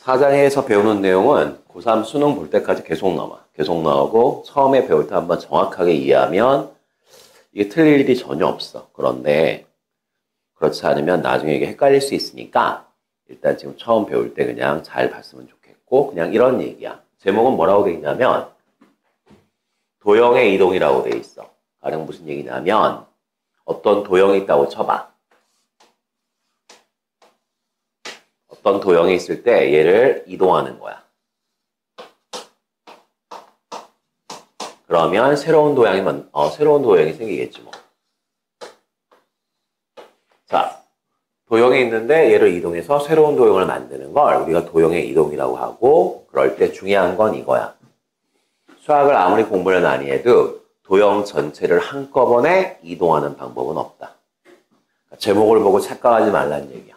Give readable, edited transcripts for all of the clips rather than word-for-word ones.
4장에서 배우는 내용은 고3 수능 볼 때까지 계속 남아. 계속 나오고 처음에 배울 때 한번 정확하게 이해하면 이게 틀릴 일이 전혀 없어. 그런데 그렇지 않으면 나중에 이게 헷갈릴 수 있으니까 일단 지금 처음 배울 때 그냥 잘 봤으면 좋겠고 그냥 이런 얘기야. 제목은 뭐라고 돼 있냐면 도형의 이동이라고 돼 있어. 가령 무슨 얘기냐면 어떤 도형이 있다고 쳐봐. 어떤 도형이 있을 때 얘를 이동하는 거야. 그러면 새로운 도형이 생기겠지 뭐. 자, 도형이 있는데 얘를 이동해서 새로운 도형을 만드는 걸 우리가 도형의 이동이라고 하고 그럴 때 중요한 건 이거야. 수학을 아무리 공부를 많이 해도 도형 전체를 한꺼번에 이동하는 방법은 없다. 그러니까 제목을 보고 착각하지 말라는 얘기야.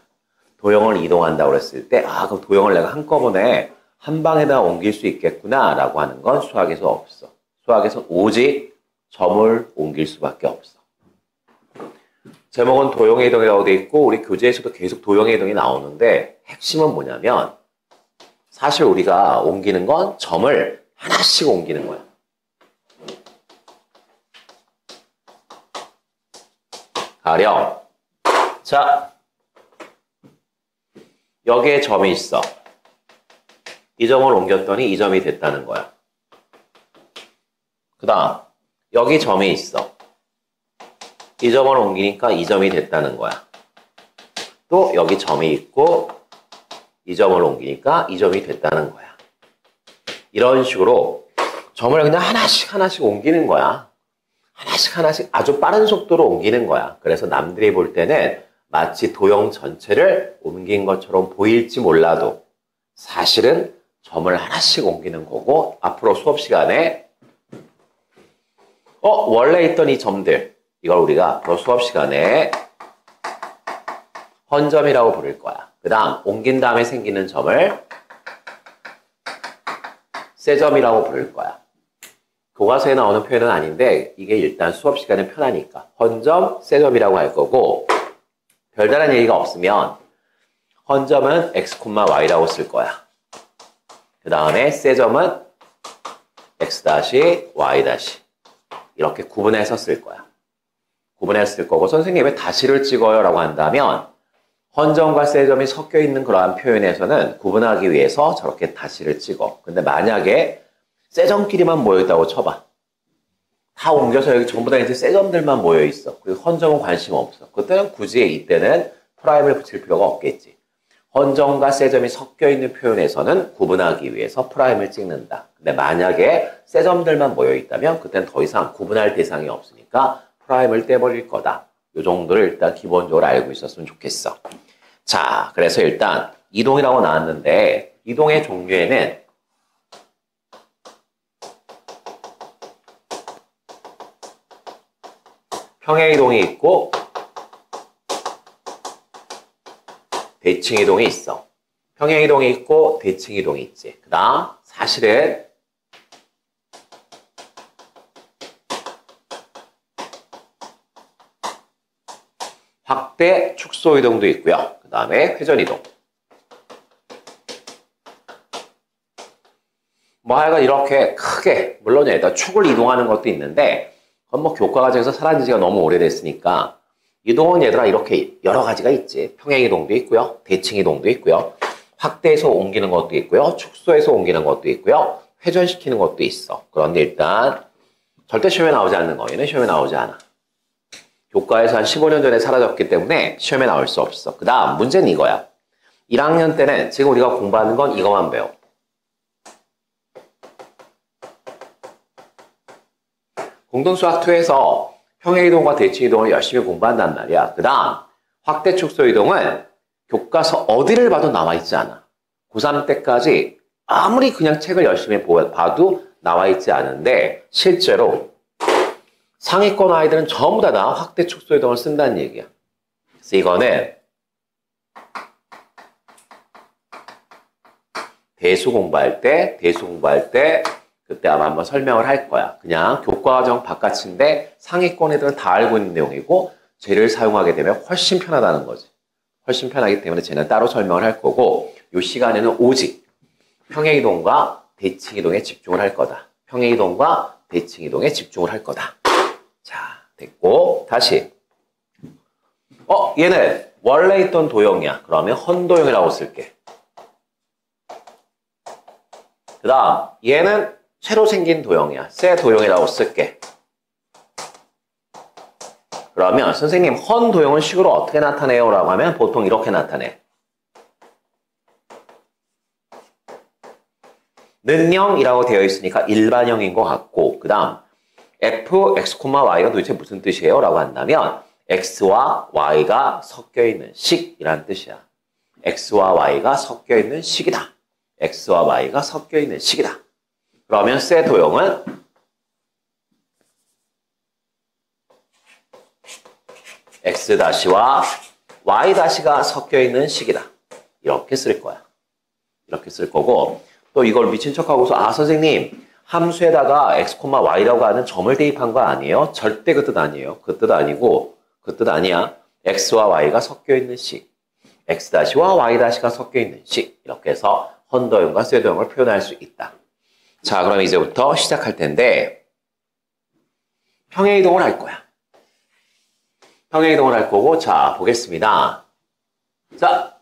도형을 이동한다고 했을 때 그럼 도형을 내가 한꺼번에 한 방에다 옮길 수 있겠구나 라고 하는 건 수학에서 없어. 수학에서는 오직 점을 옮길 수밖에 없어. 제목은 도형의 이동이라고 돼 있고 우리 교재에서도 계속 도형의 이동이 나오는데 핵심은 뭐냐면 사실 우리가 옮기는 건 점을 하나씩 옮기는 거야. 가령 자 여기에 점이 있어. 이 점을 옮겼더니 이 점이 됐다는 거야. 그 다음 여기 점이 있어. 이 점을 옮기니까 이 점이 됐다는 거야. 또 여기 점이 있고 이 점을 옮기니까 이 점이 됐다는 거야. 이런 식으로 점을 그냥 하나씩 옮기는 거야. 하나씩 아주 빠른 속도로 옮기는 거야. 그래서 남들이 볼 때는 마치 도형 전체를 옮긴 것처럼 보일지 몰라도 사실은 점을 하나씩 옮기는 거고 앞으로 수업 시간에 원래 있던 이 점들 이걸 우리가 앞으로 수업 시간에 헌점이라고 부를 거야. 그 다음 옮긴 다음에 생기는 점을 세점이라고 부를 거야. 교과서에 나오는 표현은 아닌데 이게 일단 수업 시간에 편하니까 헌점, 세점이라고 할 거고 별다른 얘기가 없으면 헌점은 x, y라고 쓸 거야. 그 다음에 세점은 x-, y- 이렇게 구분해서 쓸 거야. 구분해서 쓸 거고 선생님이 왜 다시를 찍어요? 라고 한다면 헌점과 세점이 섞여 있는 그러한 표현에서는 구분하기 위해서 저렇게 다시를 찍어. 근데 만약에 세점끼리만 모여있다고 쳐봐. 다 옮겨서 여기 전부 다 이제 세점들만 모여있어. 그리고 헌점은 관심 없어. 그때는 굳이 이때는 프라임을 붙일 필요가 없겠지. 헌점과 세점이 섞여있는 표현에서는 구분하기 위해서 프라임을 찍는다. 근데 만약에 세점들만 모여있다면 그때는 더 이상 구분할 대상이 없으니까 프라임을 떼버릴 거다. 이 정도를 일단 기본적으로 알고 있었으면 좋겠어. 자, 그래서 일단 이동이라고 나왔는데 이동의 종류에는 평행이동이 있고 대칭이동이 있어. 평행이동이 있고 대칭이동이 있지. 그 다음 사실은 확대 축소이동도 있고요. 그 다음에 회전이동. 하여간 이렇게 크게 물론 여기다 축을 이동하는 것도 있는데 그건 교과 과정에서 사라진 지가 너무 오래됐으니까 이동은 얘들아 이렇게 여러 가지가 있지. 평행이동도 있고요. 대칭이동도 있고요. 확대해서 옮기는 것도 있고요. 축소해서 옮기는 것도 있고요. 회전시키는 것도 있어. 그런데 일단 절대 시험에 나오지 않는 거. 얘는 시험에 나오지 않아. 교과에서 한 15년 전에 사라졌기 때문에 시험에 나올 수 없어. 그 다음 문제는 이거야. 1학년 때는 지금 우리가 공부하는 건 이것만 배워. 공동수학2에서 평행이동과 대칭이동을 열심히 공부한단 말이야. 그 다음 확대 축소이동은 교과서 어디를 봐도 나와 있지 않아. 고3 때까지 아무리 그냥 책을 열심히 봐도 나와 있지 않은데 실제로 상위권 아이들은 전부 다 확대 축소이동을 쓴다는 얘기야. 그래서 이거는 대수 공부할 때 그때 아마 한번 설명을 할 거야. 그냥 교과과정 바깥인데 상위권 애들은 다 알고 있는 내용이고 쟤를 사용하게 되면 훨씬 편하다는 거지. 훨씬 편하기 때문에 쟤는 따로 설명을 할 거고 이 시간에는 오직 평행이동과 대칭이동에 집중을 할 거다. 평행이동과 대칭이동에 집중을 할 거다. 자, 됐고 다시 얘는 원래 있던 도형이야. 그러면 헌도형이라고 쓸게. 그 다음 얘는 새로 생긴 도형이야. 새 도형이라고 쓸게. 그러면 선생님 헌도형은 식으로 어떻게 나타내요? 라고 하면 보통 이렇게 나타내. 는형이라고 되어 있으니까 일반형인 것 같고 그 다음 f, x, y가 도대체 무슨 뜻이에요? 라고 한다면 x와 y가 섞여있는 식이라는 뜻이야. x와 y가 섞여있는 식이다. x와 y가 섞여있는 식이다. 그러면 새 도형은 x-와 y-가 섞여있는 식이다. 이렇게 쓸 거야. 이렇게 쓸 거고 또 이걸 미친 척하고서 선생님 함수에다가 x, y라고 하는 점을 대입한 거 아니에요? 절대 그 뜻 아니에요. 그 뜻 아니고 그 뜻 아니야. x와 y가 섞여있는 식 x-와 y-가 섞여있는 식 이렇게 해서 헌도형과 쇠도형을 표현할 수 있다. 자, 그럼 이제부터 시작할 텐데 평행이동을 할 거야. 평행이동을 할 거고 자, 보겠습니다. 자,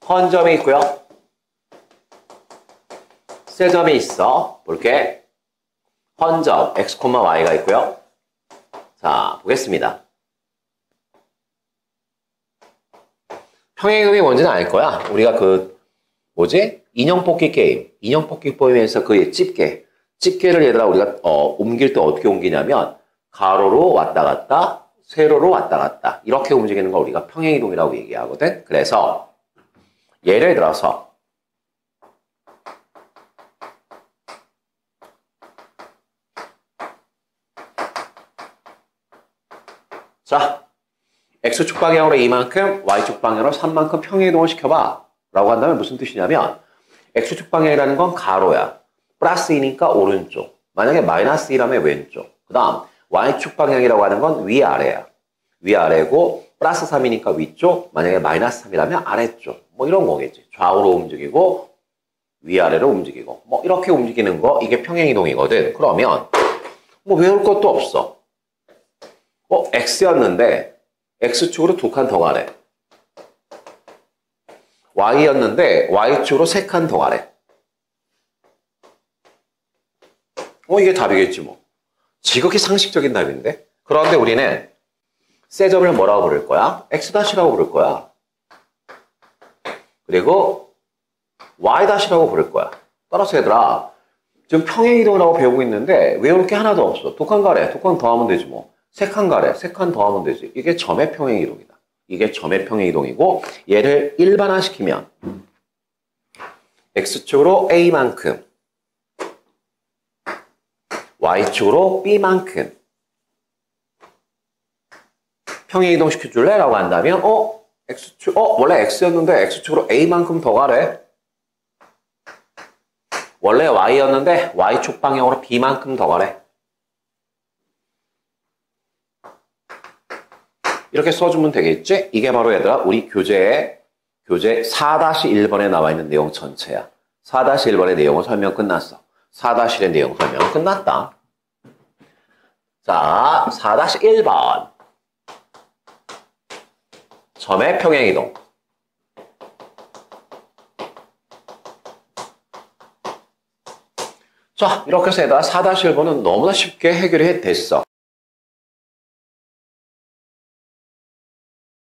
헌점이 있고요. 쇠점이 있어. 볼게. 헌점 x, y가 있고요. 자, 보겠습니다. 평행이동이 뭔지는 알 거야. 우리가 인형 뽑기 게임. 인형 뽑기 게임에서 그 집게를 얘들아 우리가 옮길 때 어떻게 옮기냐면 가로로 왔다 갔다, 세로로 왔다 갔다 이렇게 움직이는 걸 우리가 평행이동이라고 얘기하거든. 그래서 예를 들어서 자, x축 방향으로 이만큼, y축 방향으로 3만큼 평행이동을 시켜봐 라고 한다면 무슨 뜻이냐면 x축 방향이라는 건 가로야. 플러스 2니까 오른쪽. 만약에 마이너스 2라면 왼쪽. 그 다음 y축 방향이라고 하는 건 위아래야. 위아래고 플러스 3이니까 위쪽. 만약에 마이너스 3이라면 아래쪽. 뭐 이런 거겠지. 좌우로 움직이고 위아래로 움직이고 뭐 이렇게 움직이는 거 이게 평행이동이거든. 그러면 뭐 외울 것도 없어. x였는데 x축으로 2칸 더 가래. y였는데 y축으로 3칸 더 가래. 이게 답이겠지 뭐. 지극히 상식적인 답인데. 그런데 우리는 새 점을 뭐라고 부를 거야? x-라고 부를 거야. 그리고 y-라고 부를 거야. 따라서 얘들아 지금 평행이동이라고 배우고 있는데 외울 게 하나도 없어. 2칸 가래. 2칸 더하면 되지 뭐. 3칸 가래. 3칸 더하면 되지. 이게 점의 평행이동이다. 이게 점의 평행이동이고 얘를 일반화시키면 x축으로 a만큼 y축으로 b만큼 평행이동 시켜줄래? 라고 한다면 x축 원래 x였는데 x축으로 a만큼 더 가래. 원래 y였는데 y축 방향으로 b만큼 더 가래. 이렇게 써주면 되겠지? 이게 바로 얘들아 우리 교재 4-1번에 나와 있는 내용 전체야. 4-1번의 내용은 설명 끝났어. 4-1의 내용 설명 끝났다. 자, 4-1번 점의 평행이동. 자, 이렇게 해서 얘들아 4-1번은 너무나 쉽게 해결이 됐어.